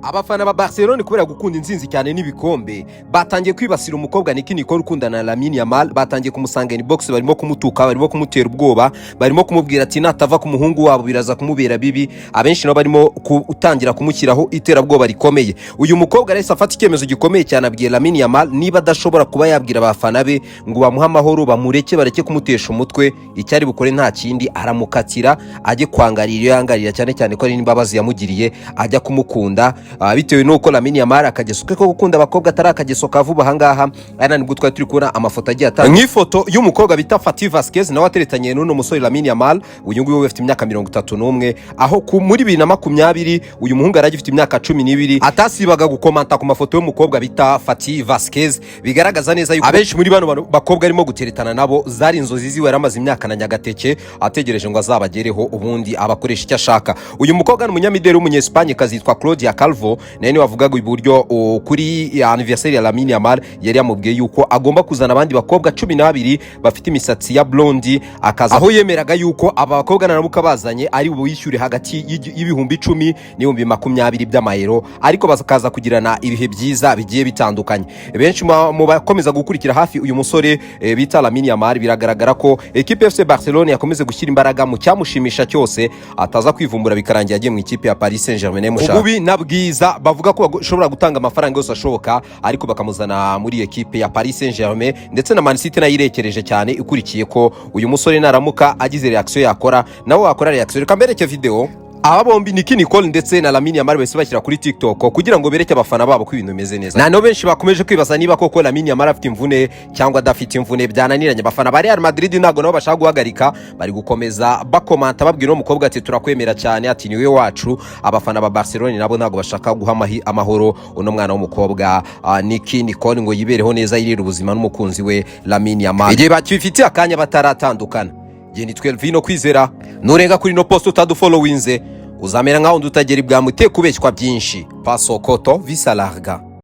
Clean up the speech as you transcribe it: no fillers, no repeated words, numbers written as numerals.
abafana ba Barcelona kubera gukunda inzinzi cyane n'ibikombe batangiye kwibasira umukobwa Nicole ukundana na Lamine yamal, batangiye kumusanga in box, barimo kumutuka, barimo kumutera ubwoba, barimo kumubwira ati natava ku muhungu wabo biraza kumubera bibi. Abenshi no barimo utangira kumushyiraho iterabwoba rikomeye. Uyu mukobwa rese afata icyemezo gikomeye cyane, abwiye Lamine yamal niba adashobora kuba yabwira abafana be ngo bamuha amahoro, bamureke bareke kumutesha umutwe, icyari bukore nta kindi aramukatira ajye kwangarira, yangarira cyane cyane ko ari n'imbabazi yamugiriye, ajya kumukunda. Bitewe nuko Lamine yamal akageso ko gukunda abakobwa atari akageso kavuba hangaha. Ana nibwo twari turi kubona amafoto agiye atanga nk'ifoto y'umukobwa bita Fati Vasquez nawe ateretanye n'uno musore Lamine yamal. Uyu nguyu we afite imyaka 31, aho muri 2020 uyu muhungu yari afite imyaka 12, atasibaga gukomanta ku mafoto y'umukobwa bita Fati Vasquez, bigaragaza neza yuko abenshi muri bano bakobwa arimo guteretana nabo zari inzozi ziwe, yaramaze imyaka na nyagateke ategereje ngo azabagereho ubundi abakoresha icyo ashaka. Uyu mukobwa ni umunyamideli w'umunyespanye kazitwa Claudia Calvo, naye wavugaga uburyo kuri anniversaire ya Lamine yamal yari yamubwiye yuko agomba kuzana abandi bakobwa 12 bafite imisatsi ya blonde, akaza aho yemeraga yuko aba bakobwa naramuka bazanye ari buyishyure hagati y'ibihumbi 10 n'ibihumbi 20 by'amayero, ariko bakaza kugirana ibihe byiza bigiye bitandukanye. Benshi mu bakomeza gukurikira hafi uyu musore bita Lamine yamal, biragaragara ko equipe FC Barcelona yakomeze gushyira imbaraga mu cyamushimisha cyose, ataza kwivumbura bikarangira agiye mu ikipe ya Paris Saint-Germain mushaka ububi na bwiza. Bavuga ko bashobora gutanga amafaranga yose ashoboka, ariko bakamuzana muri equipe ya Paris Saint-Germain, ndetse na Man City nayirekereje cyane ikurikiye ko uyu musore naramuka agize reaction yakora nawe wakora reaction. Reka mbereke video aba bombi Nicole ndetse na Lamine yamal bese bashyira kuri TikTok kugira ngo bereke abafana babo ko ibintu bimeze neza. Nano benshi bakomeje kwibaza niba koko Lamine yamal afite imvune cyangwa adafite imvune. Byananiranye abafana ba Real Madrid ntago nabo bashaka guhagarika, bari gukomeza bakomanta babwira umukobwa ati turakwemera cyane, ati niwe wacu. Abafana ba Barcelona nabo ntago bashaka guha amahoro uno mwana w'umukobwa Nicole ngo yibereho neza, yirira ubuzima n'umukunzi we Lamine yamal, igihe bakifitiye akanya bataratandukana. Je ni 12 no kwizera, nurenga kuri no post utadufollowinze uzamera nkaho ndutagera ibwamute kubeshywa byinshi. Paso koto visa larga.